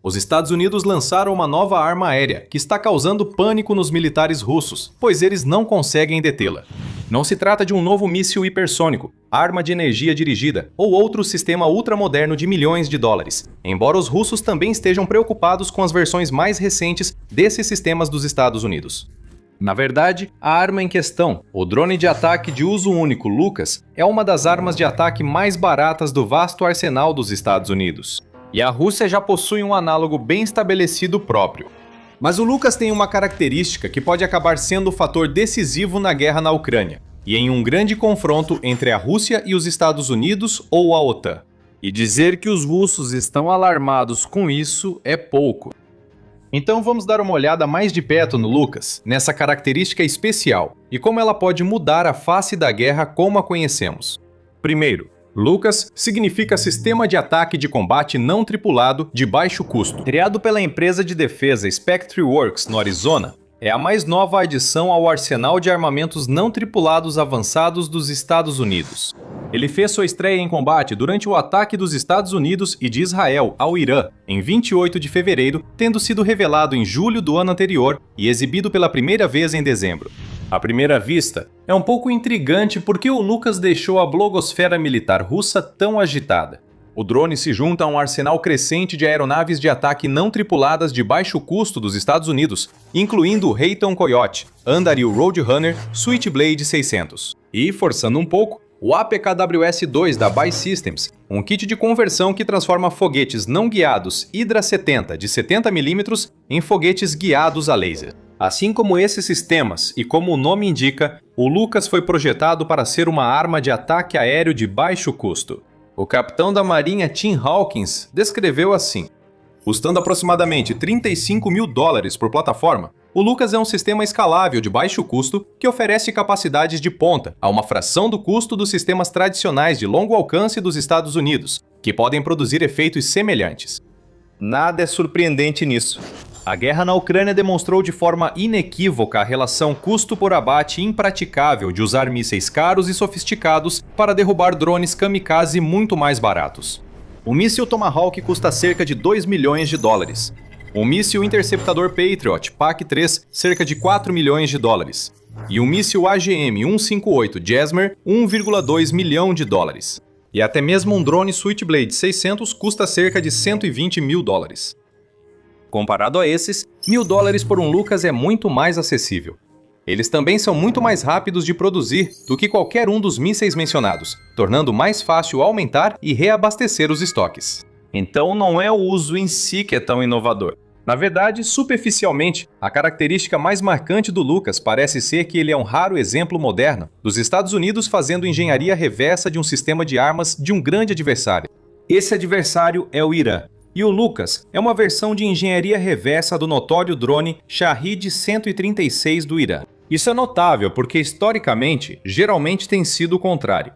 Os Estados Unidos lançaram uma nova arma aérea que está causando pânico nos militares russos, pois eles não conseguem detê-la. Não se trata de um novo míssil hipersônico, arma de energia dirigida ou outro sistema ultramoderno de milhões de dólares, embora os russos também estejam preocupados com as versões mais recentes desses sistemas dos Estados Unidos. Na verdade, a arma em questão, o drone de ataque de uso único LUCAS, é uma das armas de ataque mais baratas do vasto arsenal dos Estados Unidos. E a Rússia já possui um análogo bem estabelecido próprio. Mas o LUCAS tem uma característica que pode acabar sendo o fator decisivo na guerra na Ucrânia, e em um grande confronto entre a Rússia e os Estados Unidos ou a OTAN. E dizer que os russos estão alarmados com isso é pouco. Então vamos dar uma olhada mais de perto no LUCAS, nessa característica especial, e como ela pode mudar a face da guerra como a conhecemos. Primeiro, LUCAS significa Sistema de Ataque de Combate Não Tripulado de Baixo Custo. Criado pela empresa de defesa Spectre Works no Arizona, é a mais nova adição ao arsenal de armamentos não tripulados avançados dos Estados Unidos. Ele fez sua estreia em combate durante o ataque dos Estados Unidos e de Israel ao Irã, em 28 de fevereiro, tendo sido revelado em julho do ano anterior e exibido pela primeira vez em dezembro. À primeira vista, é um pouco intrigante porque o LUCAS deixou a blogosfera militar russa tão agitada. O drone se junta a um arsenal crescente de aeronaves de ataque não tripuladas de baixo custo dos Estados Unidos, incluindo o Raytheon Coyote, Anduril Roadrunner, Switchblade 600. E, forçando um pouco, o APKWS-2 da BAE Systems, um kit de conversão que transforma foguetes não guiados Hydra 70 de 70mm em foguetes guiados a laser. Assim como esses sistemas, e como o nome indica, o LUCAS foi projetado para ser uma arma de ataque aéreo de baixo custo. O capitão da Marinha Tim Hawkins descreveu assim: custando aproximadamente $35 mil por plataforma, o LUCAS é um sistema escalável de baixo custo que oferece capacidades de ponta a uma fração do custo dos sistemas tradicionais de longo alcance dos Estados Unidos, que podem produzir efeitos semelhantes. Nada é surpreendente nisso. A guerra na Ucrânia demonstrou de forma inequívoca a relação custo por abate impraticável de usar mísseis caros e sofisticados para derrubar drones kamikaze muito mais baratos. O míssil Tomahawk custa cerca de $2 milhões. O míssil interceptador Patriot PAC-3 cerca de $4 milhões. E o míssil AGM-158 Jasmer $1,2 milhão. E até mesmo um drone Switchblade 600 custa cerca de $120 mil. Comparado a esses, $1.000 por um LUCAS é muito mais acessível. Eles também são muito mais rápidos de produzir do que qualquer um dos mísseis mencionados, tornando mais fácil aumentar e reabastecer os estoques. Então não é o uso em si que é tão inovador. Na verdade, superficialmente, a característica mais marcante do LUCAS parece ser que ele é um raro exemplo moderno dos Estados Unidos fazendo engenharia reversa de um sistema de armas de um grande adversário. Esse adversário é o Irã. E o LUCAS é uma versão de engenharia reversa do notório drone Shahed 136 do Irã. Isso é notável porque, historicamente, geralmente tem sido o contrário.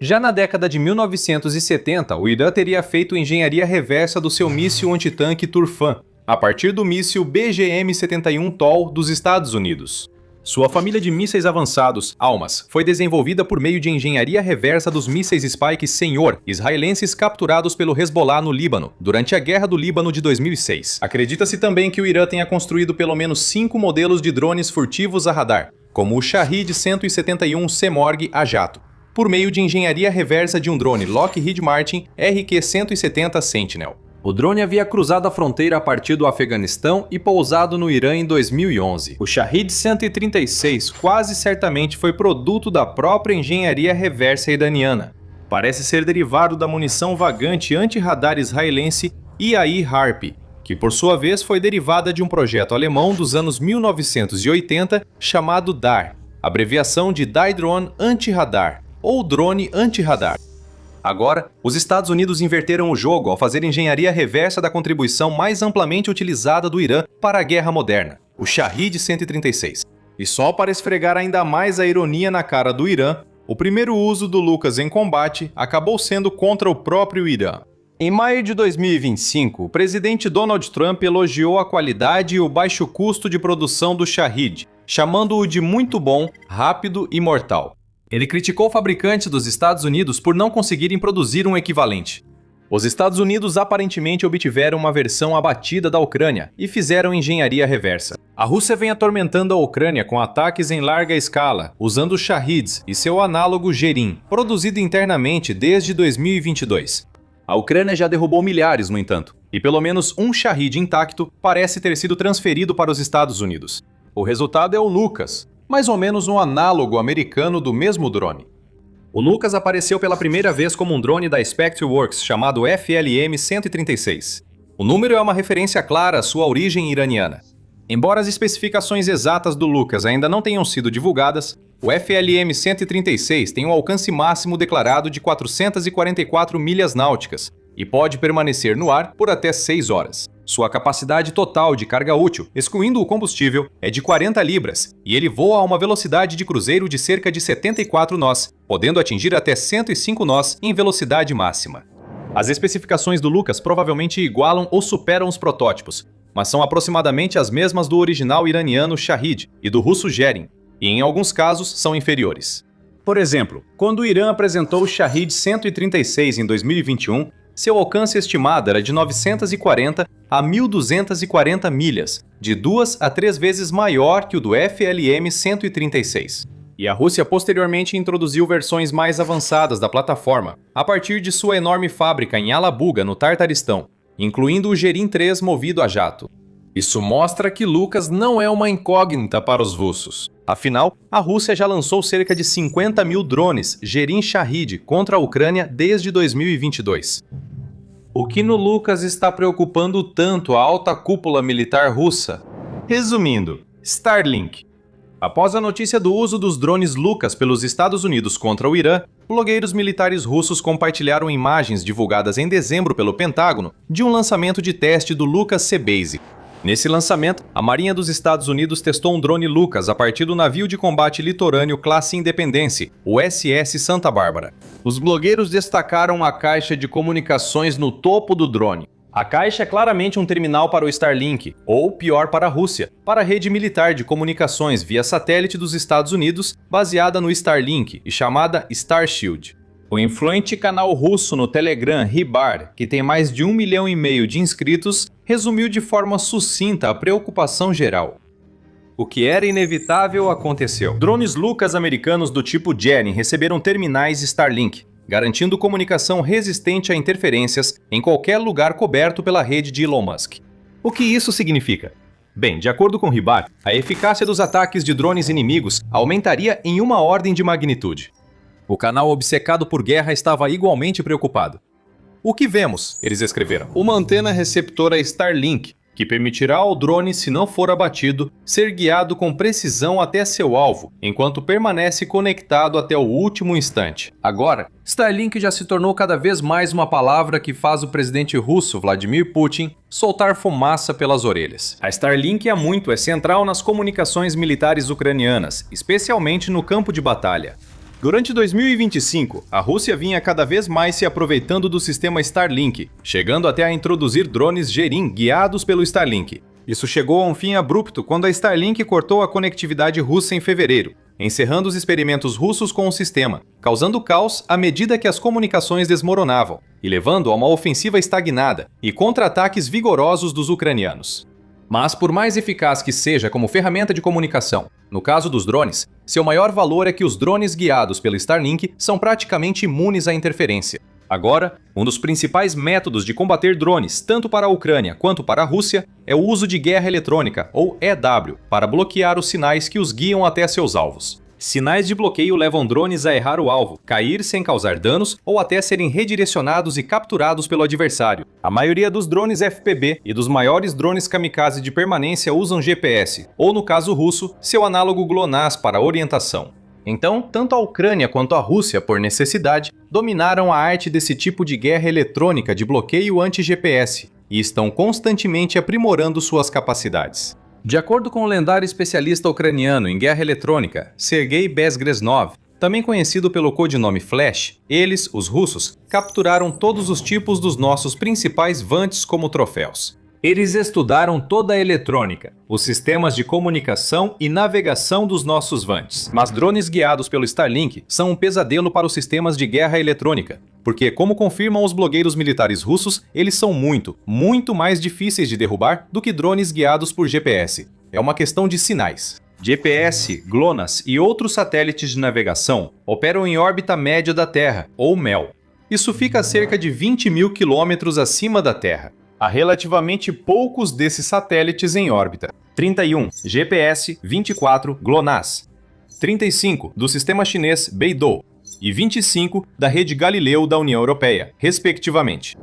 Já na década de 1970, o Irã teria feito engenharia reversa do seu míssil antitanque Turfan, a partir do míssil BGM-71 TOL dos Estados Unidos. Sua família de mísseis avançados, ALMAS, foi desenvolvida por meio de engenharia reversa dos mísseis Spike Senhor, israelenses capturados pelo Hezbollah no Líbano, durante a Guerra do Líbano de 2006. Acredita-se também que o Irã tenha construído pelo menos 5 modelos de drones furtivos a radar, como o Shahed 171 Semorg a jato, por meio de engenharia reversa de um drone Lockheed Martin RQ-170 Sentinel. O drone havia cruzado a fronteira a partir do Afeganistão e pousado no Irã em 2011. O Shahed 136 quase certamente foi produto da própria engenharia reversa iraniana. Parece ser derivado da munição vagante anti-radar israelense IAI Harp, que por sua vez foi derivada de um projeto alemão dos anos 1980 chamado DAR, abreviação de Die Drone Anti-Radar, ou drone anti-radar. Agora, os Estados Unidos inverteram o jogo ao fazer engenharia reversa da contribuição mais amplamente utilizada do Irã para a guerra moderna, o Shahed 136. E só para esfregar ainda mais a ironia na cara do Irã, o primeiro uso do LUCAS em combate acabou sendo contra o próprio Irã. Em maio de 2025, o presidente Donald Trump elogiou a qualidade e o baixo custo de produção do Shahed, chamando-o de muito bom, rápido e mortal. Ele criticou fabricantes dos Estados Unidos por não conseguirem produzir um equivalente. Os Estados Unidos aparentemente obtiveram uma versão abatida da Ucrânia e fizeram engenharia reversa. A Rússia vem atormentando a Ucrânia com ataques em larga escala, usando Shahids e seu análogo Gerin, produzido internamente desde 2022. A Ucrânia já derrubou milhares, no entanto, e pelo menos um Shahid intacto parece ter sido transferido para os Estados Unidos. O resultado é o Lucas, mais ou menos um análogo americano do mesmo drone. O Lucas apareceu pela primeira vez como um drone da Spectreworks chamado FLM-136. O número é uma referência clara à sua origem iraniana. Embora as especificações exatas do Lucas ainda não tenham sido divulgadas, o FLM-136 tem um alcance máximo declarado de 444 milhas náuticas e pode permanecer no ar por até 6 horas. Sua capacidade total de carga útil, excluindo o combustível, é de 40 libras e ele voa a uma velocidade de cruzeiro de cerca de 74 nós, podendo atingir até 105 nós em velocidade máxima. As especificações do Lucas provavelmente igualam ou superam os protótipos, mas são aproximadamente as mesmas do original iraniano Shahid e do russo Gerin, e em alguns casos são inferiores. Por exemplo, quando o Irã apresentou o Shahid 136 em 2021, seu alcance estimado era de 940 a 1.240 milhas, de 2 a 3 vezes maior que o do FLM-136. E a Rússia posteriormente introduziu versões mais avançadas da plataforma, a partir de sua enorme fábrica em Alabuga, no Tartaristão, incluindo o Gerin 3 movido a jato. Isso mostra que Lucas não é uma incógnita para os russos. Afinal, a Rússia já lançou cerca de 50 mil drones Gerin Shahid contra a Ucrânia desde 2022. O que no Lucas está preocupando tanto a alta cúpula militar russa? Resumindo, Starlink. Após a notícia do uso dos drones Lucas pelos Estados Unidos contra o Irã, blogueiros militares russos compartilharam imagens divulgadas em dezembro pelo Pentágono de um lançamento de teste do Lucas C-Base. Nesse lançamento, a Marinha dos Estados Unidos testou um drone Lucas a partir do navio de combate litorâneo classe Independence, o SS Santa Bárbara. Os blogueiros destacaram a caixa de comunicações no topo do drone. A caixa é claramente um terminal para o Starlink, ou pior para a Rússia, para a rede militar de comunicações via satélite dos Estados Unidos, baseada no Starlink e chamada Starshield. O influente canal russo no Telegram, Rybar, que tem mais de 1,5 milhão de inscritos, resumiu de forma sucinta a preocupação geral. O que era inevitável aconteceu. Drones Lucas americanos do tipo Gerin receberam terminais Starlink, garantindo comunicação resistente a interferências em qualquer lugar coberto pela rede de Elon Musk. O que isso significa? Bem, de acordo com Rybar, a eficácia dos ataques de drones inimigos aumentaria em uma ordem de magnitude. O canal obcecado por guerra estava igualmente preocupado. O que vemos? Eles escreveram. Uma antena receptora Starlink, que permitirá ao drone, se não for abatido, ser guiado com precisão até seu alvo, enquanto permanece conectado até o último instante. Agora, Starlink já se tornou cada vez mais uma palavra que faz o presidente russo Vladimir Putin soltar fumaça pelas orelhas. A Starlink há muito é central nas comunicações militares ucranianas, especialmente no campo de batalha. Durante 2025, a Rússia vinha cada vez mais se aproveitando do sistema Starlink, chegando até a introduzir drones Gerin guiados pelo Starlink. Isso chegou a um fim abrupto quando a Starlink cortou a conectividade russa em fevereiro, encerrando os experimentos russos com o sistema, causando caos à medida que as comunicações desmoronavam, e levando a uma ofensiva estagnada e contra-ataques vigorosos dos ucranianos. Mas por mais eficaz que seja como ferramenta de comunicação, no caso dos drones, seu maior valor é que os drones guiados pelo Starlink são praticamente imunes à interferência. Agora, um dos principais métodos de combater drones, tanto para a Ucrânia quanto para a Rússia, é o uso de guerra eletrônica, ou EW, para bloquear os sinais que os guiam até seus alvos. Sinais de bloqueio levam drones a errar o alvo, cair sem causar danos ou até serem redirecionados e capturados pelo adversário. A maioria dos drones FPV e dos maiores drones kamikaze de permanência usam GPS, ou no caso russo, seu análogo GLONASS para orientação. Então, tanto a Ucrânia quanto a Rússia, por necessidade, dominaram a arte desse tipo de guerra eletrônica de bloqueio anti-GPS e estão constantemente aprimorando suas capacidades. De acordo com o lendário especialista ucraniano em guerra eletrônica, Sergei Bezgresnov, também conhecido pelo codinome Flash, eles, os russos, capturaram todos os tipos dos nossos principais vantes como troféus. Eles estudaram toda a eletrônica, os sistemas de comunicação e navegação dos nossos vantes. Mas drones guiados pelo Starlink são um pesadelo para os sistemas de guerra eletrônica, porque, como confirmam os blogueiros militares russos, eles são muito mais difíceis de derrubar do que drones guiados por GPS. É uma questão de sinais. GPS, GLONASS e outros satélites de navegação operam em órbita média da Terra, ou MEL. Isso fica a cerca de 20 mil quilômetros acima da Terra. Há relativamente poucos desses satélites em órbita. 31 GPS, 24 GLONASS, 35 do sistema chinês Beidou e 25 da rede Galileu da União Europeia, respectivamente.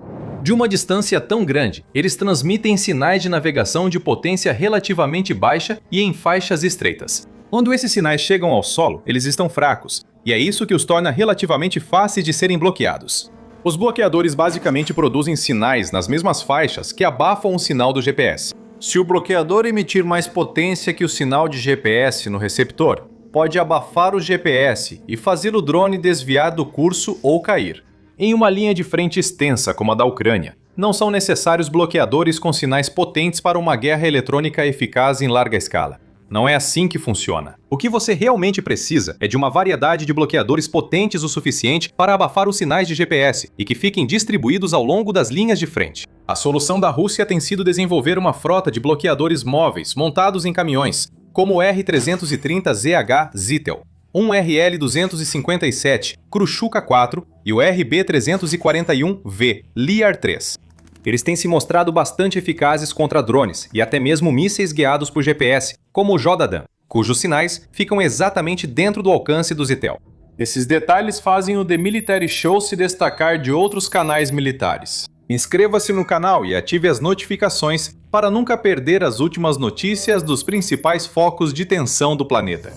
De uma distância tão grande, eles transmitem sinais de navegação de potência relativamente baixa e em faixas estreitas. Quando esses sinais chegam ao solo, eles estão fracos, e é isso que os torna relativamente fáceis de serem bloqueados. Os bloqueadores basicamente produzem sinais nas mesmas faixas que abafam o sinal do GPS. Se o bloqueador emitir mais potência que o sinal de GPS no receptor, pode abafar o GPS e fazer o drone desviar do curso ou cair. Em uma linha de frente extensa como a da Ucrânia, não são necessários bloqueadores com sinais potentes para uma guerra eletrônica eficaz em larga escala. Não é assim que funciona. O que você realmente precisa é de uma variedade de bloqueadores potentes o suficiente para abafar os sinais de GPS e que fiquem distribuídos ao longo das linhas de frente. A solução da Rússia tem sido desenvolver uma frota de bloqueadores móveis montados em caminhões, como o R-330ZH Zytel, um RL-257 Krushchuka 4 e o RB-341V Liar 3. Eles têm se mostrado bastante eficazes contra drones e até mesmo mísseis guiados por GPS, como o Jodadan, cujos sinais ficam exatamente dentro do alcance do Zytel. Esses detalhes fazem o The Military Show se destacar de outros canais militares. Inscreva-se no canal e ative as notificações para nunca perder as últimas notícias dos principais focos de tensão do planeta.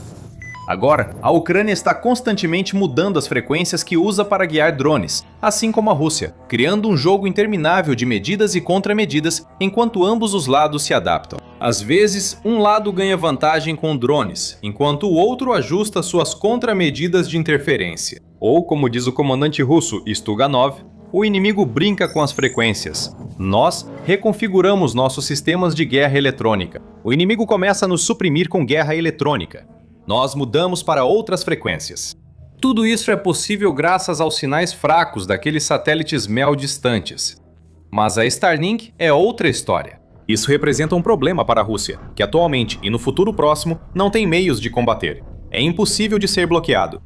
Agora, a Ucrânia está constantemente mudando as frequências que usa para guiar drones, assim como a Rússia, criando um jogo interminável de medidas e contramedidas enquanto ambos os lados se adaptam. Às vezes, um lado ganha vantagem com drones, enquanto o outro ajusta suas contramedidas de interferência. Ou, como diz o comandante russo Stuganov, o inimigo brinca com as frequências. Nós reconfiguramos nossos sistemas de guerra eletrônica. O inimigo começa a nos suprimir com guerra eletrônica. Nós mudamos para outras frequências. Tudo isso é possível graças aos sinais fracos daqueles satélites MEL distantes. Mas a Starlink é outra história. Isso representa um problema para a Rússia, que atualmente e no futuro próximo não tem meios de combater. É impossível de ser bloqueado.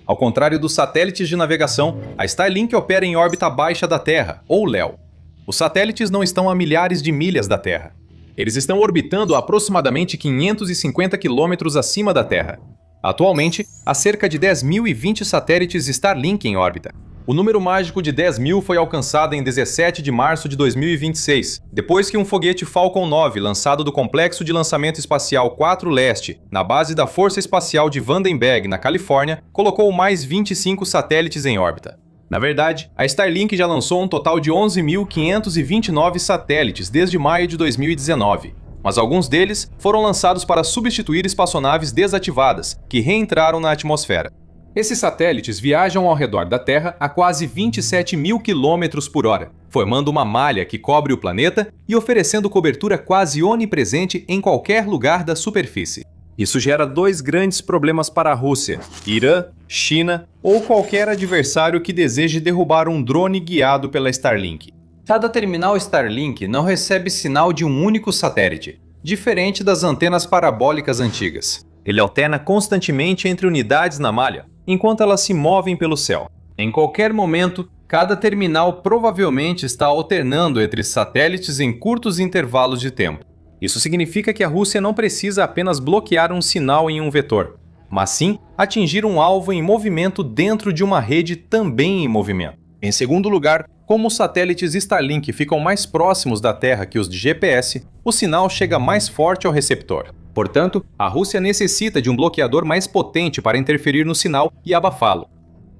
Ao contrário dos satélites de navegação, a Starlink opera em órbita baixa da Terra, ou LEO. Os satélites não estão a milhares de milhas da Terra. Eles estão orbitando a aproximadamente 550 quilômetros acima da Terra. Atualmente, há cerca de 10.020 satélites Starlink em órbita. O número mágico de 10.000 foi alcançado em 17 de março de 2026, depois que um foguete Falcon 9 lançado do Complexo de Lançamento Espacial 4 Leste, na base da Força Espacial de Vandenberg, na Califórnia, colocou mais 25 satélites em órbita. Na verdade, a Starlink já lançou um total de 11.529 satélites desde maio de 2019, mas alguns deles foram lançados para substituir espaçonaves desativadas, que reentraram na atmosfera. Esses satélites viajam ao redor da Terra a quase 27 mil quilômetros por hora, formando uma malha que cobre o planeta e oferecendo cobertura quase onipresente em qualquer lugar da superfície. Isso gera dois grandes problemas para a Rússia, Irã, China ou qualquer adversário que deseje derrubar um drone guiado pela Starlink. Cada terminal Starlink não recebe sinal de um único satélite, diferente das antenas parabólicas antigas. Ele alterna constantemente entre unidades na malha, enquanto elas se movem pelo céu. Em qualquer momento, cada terminal provavelmente está alternando entre satélites em curtos intervalos de tempo. Isso significa que a Rússia não precisa apenas bloquear um sinal em um vetor, mas sim atingir um alvo em movimento dentro de uma rede também em movimento. Em segundo lugar, como os satélites Starlink ficam mais próximos da Terra que os de GPS, o sinal chega mais forte ao receptor. Portanto, a Rússia necessita de um bloqueador mais potente para interferir no sinal e abafá-lo.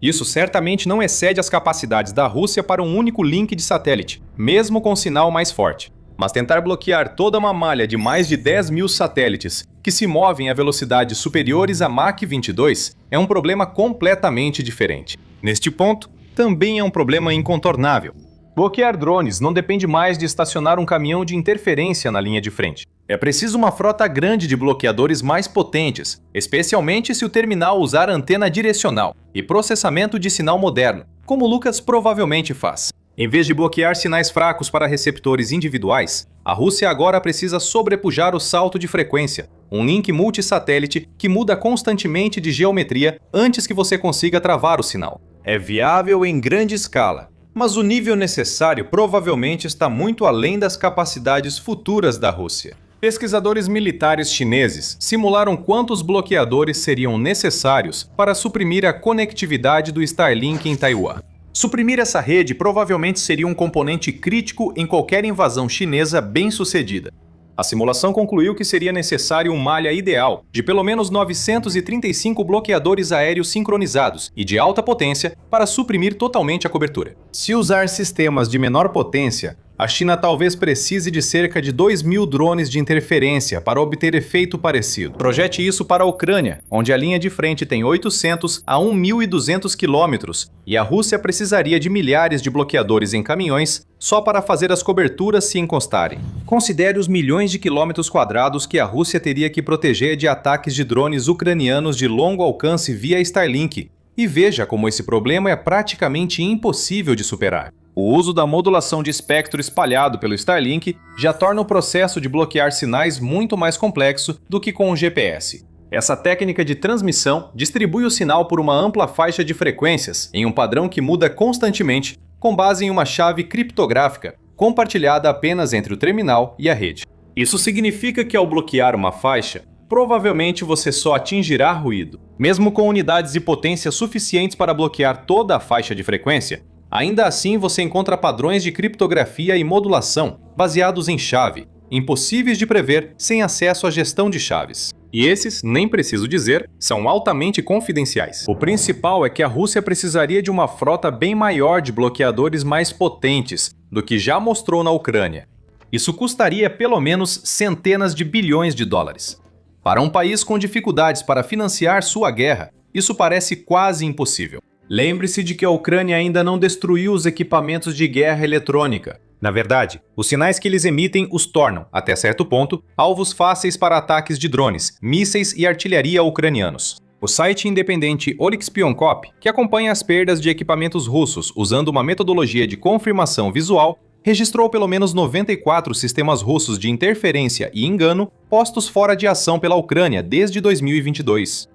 Isso certamente não excede as capacidades da Rússia para um único link de satélite, mesmo com sinal mais forte. Mas tentar bloquear toda uma malha de mais de 10.000 satélites que se movem a velocidades superiores a Mach 22 é um problema completamente diferente. Neste ponto, também é um problema incontornável. Bloquear drones não depende mais de estacionar um caminhão de interferência na linha de frente. É preciso uma frota grande de bloqueadores mais potentes, especialmente se o terminal usar antena direcional e processamento de sinal moderno, como o Lucas provavelmente faz. Em vez de bloquear sinais fracos para receptores individuais, a Rússia agora precisa sobrepujar o salto de frequência, um link multisatélite que muda constantemente de geometria antes que você consiga travar o sinal. É viável em grande escala, mas o nível necessário provavelmente está muito além das capacidades futuras da Rússia. Pesquisadores militares chineses simularam quantos bloqueadores seriam necessários para suprimir a conectividade do Starlink em Taiwan. Suprimir essa rede provavelmente seria um componente crítico em qualquer invasão chinesa bem-sucedida. A simulação concluiu que seria necessário uma malha ideal de pelo menos 935 bloqueadores aéreos sincronizados e de alta potência para suprimir totalmente a cobertura. Se usar sistemas de menor potência, a China talvez precise de cerca de 2.000 drones de interferência para obter efeito parecido. Projete isso para a Ucrânia, onde a linha de frente tem 800 a 1.200 quilômetros e a Rússia precisaria de milhares de bloqueadores em caminhões só para fazer as coberturas se encostarem. Considere os milhões de quilômetros quadrados que a Rússia teria que proteger de ataques de drones ucranianos de longo alcance via Starlink, e veja como esse problema é praticamente impossível de superar. O uso da modulação de espectro espalhado pelo Starlink já torna o processo de bloquear sinais muito mais complexo do que com o GPS. Essa técnica de transmissão distribui o sinal por uma ampla faixa de frequências em um padrão que muda constantemente, com base em uma chave criptográfica, compartilhada apenas entre o terminal e a rede. Isso significa que ao bloquear uma faixa, provavelmente você só atingirá ruído. Mesmo com unidades de potência suficientes para bloquear toda a faixa de frequência, ainda assim você encontra padrões de criptografia e modulação baseados em chave, impossíveis de prever sem acesso à gestão de chaves. E esses, nem preciso dizer, são altamente confidenciais. O principal é que a Rússia precisaria de uma frota bem maior de bloqueadores mais potentes do que já mostrou na Ucrânia. Isso custaria pelo menos centenas de bilhões de dólares. Para um país com dificuldades para financiar sua guerra, isso parece quase impossível. Lembre-se de que a Ucrânia ainda não destruiu os equipamentos de guerra eletrônica. Na verdade, os sinais que eles emitem os tornam, até certo ponto, alvos fáceis para ataques de drones, mísseis e artilharia ucranianos. O site independente Oryxpionkop, que acompanha as perdas de equipamentos russos usando uma metodologia de confirmação visual, registrou pelo menos 94 sistemas russos de interferência e engano postos fora de ação pela Ucrânia desde 2022.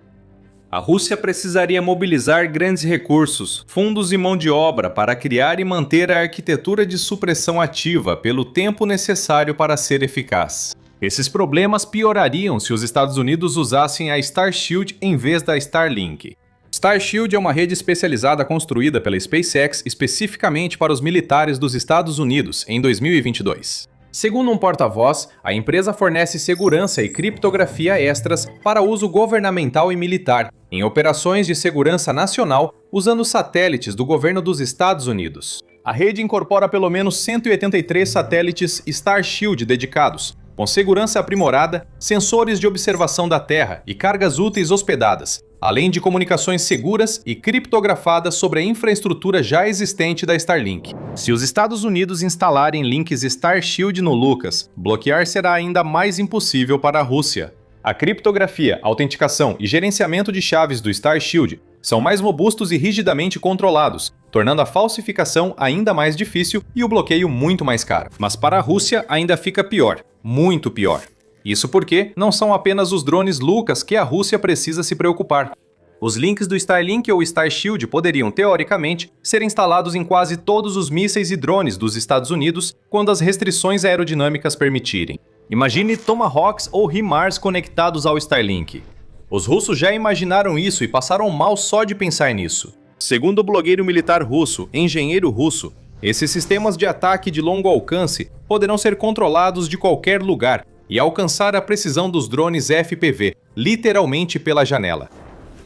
A Rússia precisaria mobilizar grandes recursos, fundos e mão de obra para criar e manter a arquitetura de supressão ativa pelo tempo necessário para ser eficaz. Esses problemas piorariam se os Estados Unidos usassem a Starshield em vez da Starlink. Starshield é uma rede especializada construída pela SpaceX especificamente para os militares dos Estados Unidos em 2022. Segundo um porta-voz, a empresa fornece segurança e criptografia extras para uso governamental e militar, em operações de segurança nacional, usando satélites do governo dos Estados Unidos. A rede incorpora pelo menos 183 satélites Starshield dedicados, com segurança aprimorada, sensores de observação da Terra e cargas úteis hospedadas, além de comunicações seguras e criptografadas sobre a infraestrutura já existente da Starlink. Se os Estados Unidos instalarem links Starshield no Lucas, bloquear será ainda mais impossível para a Rússia. A criptografia, autenticação e gerenciamento de chaves do Starshield são mais robustos e rigidamente controlados, tornando a falsificação ainda mais difícil e o bloqueio muito mais caro. Mas para a Rússia ainda fica pior, muito pior. Isso porque não são apenas os drones Lucas que a Rússia precisa se preocupar. Os links do Starlink ou Starshield poderiam, teoricamente, ser instalados em quase todos os mísseis e drones dos Estados Unidos quando as restrições aerodinâmicas permitirem. Imagine Tomahawks ou HIMARS conectados ao Starlink. Os russos já imaginaram isso e passaram mal só de pensar nisso. Segundo o blogueiro militar russo, Engenheiro Russo, esses sistemas de ataque de longo alcance poderão ser controlados de qualquer lugar e alcançar a precisão dos drones FPV, literalmente pela janela.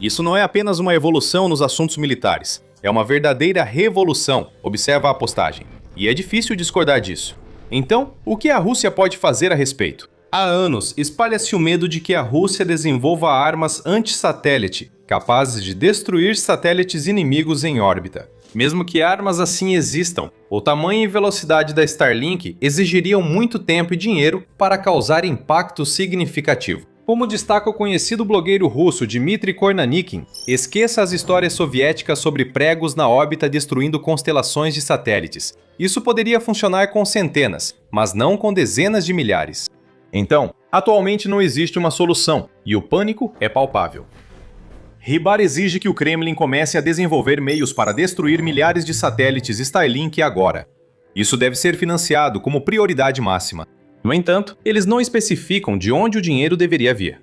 Isso não é apenas uma evolução nos assuntos militares, é uma verdadeira revolução, observa a postagem. E é difícil discordar disso. Então, o que a Rússia pode fazer a respeito? Há anos, espalha-se o medo de que a Rússia desenvolva armas anti-satélite, capazes de destruir satélites inimigos em órbita. Mesmo que armas assim existam, o tamanho e velocidade da Starlink exigiriam muito tempo e dinheiro para causar impacto significativo. Como destaca o conhecido blogueiro russo Dmitry Kornanikin, esqueça as histórias soviéticas sobre pregos na órbita destruindo constelações de satélites. Isso poderia funcionar com centenas, mas não com dezenas de milhares. Então, atualmente não existe uma solução, e o pânico é palpável. Rybar exige que o Kremlin comece a desenvolver meios para destruir milhares de satélites Starlink agora. Isso deve ser financiado como prioridade máxima. No entanto, eles não especificam de onde o dinheiro deveria vir.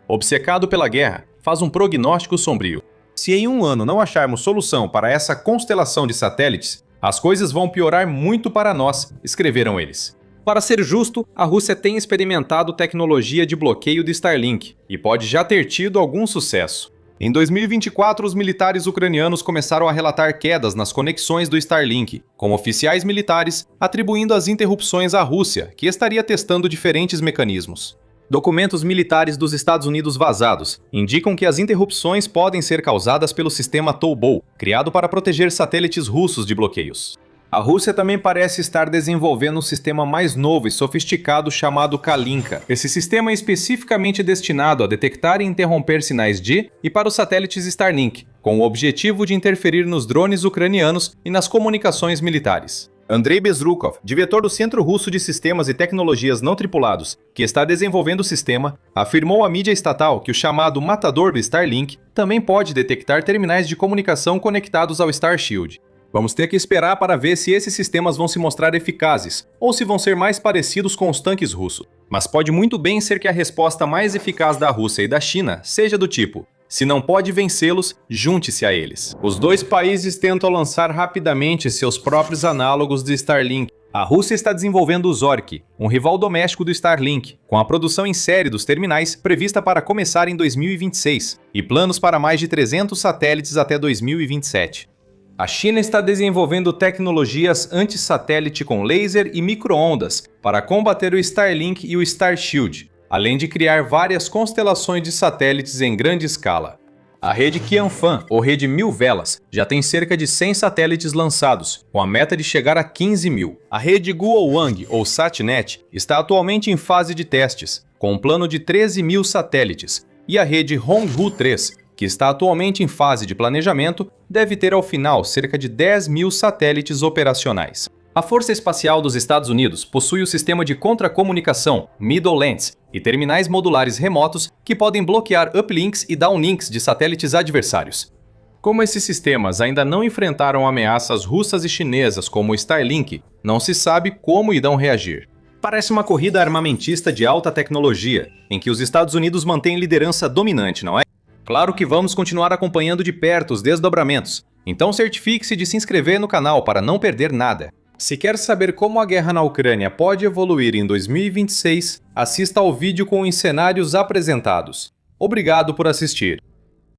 Obcecado pela guerra, faz um prognóstico sombrio. Se em um ano não acharmos solução para essa constelação de satélites, as coisas vão piorar muito para nós, escreveram eles. Para ser justo, a Rússia tem experimentado tecnologia de bloqueio do Starlink e pode já ter tido algum sucesso. Em 2024, os militares ucranianos começaram a relatar quedas nas conexões do Starlink, com oficiais militares atribuindo as interrupções à Rússia, que estaria testando diferentes mecanismos. Documentos militares dos Estados Unidos vazados indicam que as interrupções podem ser causadas pelo sistema Toubou, criado para proteger satélites russos de bloqueios. A Rússia também parece estar desenvolvendo um sistema mais novo e sofisticado chamado Kalinka. Esse sistema é especificamente destinado a detectar e interromper sinais de e para os satélites Starlink, com o objetivo de interferir nos drones ucranianos e nas comunicações militares. Andrei Bezrukov, diretor do Centro Russo de Sistemas e Tecnologias Não Tripulados, que está desenvolvendo o sistema, afirmou à mídia estatal que o chamado matador do Starlink também pode detectar terminais de comunicação conectados ao Starshield. Vamos ter que esperar para ver se esses sistemas vão se mostrar eficazes, ou se vão ser mais parecidos com os tanques russos. Mas pode muito bem ser que a resposta mais eficaz da Rússia e da China seja do tipo: se não pode vencê-los, junte-se a eles. Os dois países tentam lançar rapidamente seus próprios análogos de Starlink. A Rússia está desenvolvendo o Zork, um rival doméstico do Starlink, com a produção em série dos terminais prevista para começar em 2026, e planos para mais de 300 satélites até 2027. A China está desenvolvendo tecnologias anti-satélite com laser e micro-ondas para combater o Starlink e o Starshield, além de criar várias constelações de satélites em grande escala. A rede Qianfan, ou rede Mil Velas, já tem cerca de 100 satélites lançados, com a meta de chegar a 15 mil. A rede Guowang, ou Satnet, está atualmente em fase de testes, com um plano de 13 mil satélites, e a rede Honghu 3, que está atualmente em fase de planejamento, deve ter ao final cerca de 10 mil satélites operacionais. A Força Espacial dos Estados Unidos possui o sistema de contracomunicação Middle Lance e terminais modulares remotos que podem bloquear uplinks e downlinks de satélites adversários. Como esses sistemas ainda não enfrentaram ameaças russas e chinesas como o Starlink, não se sabe como irão reagir. Parece uma corrida armamentista de alta tecnologia, em que os Estados Unidos mantêm liderança dominante, não é? Claro que vamos continuar acompanhando de perto os desdobramentos, então certifique-se de se inscrever no canal para não perder nada. Se quer saber como a guerra na Ucrânia pode evoluir em 2026, assista ao vídeo com os cenários apresentados. Obrigado por assistir.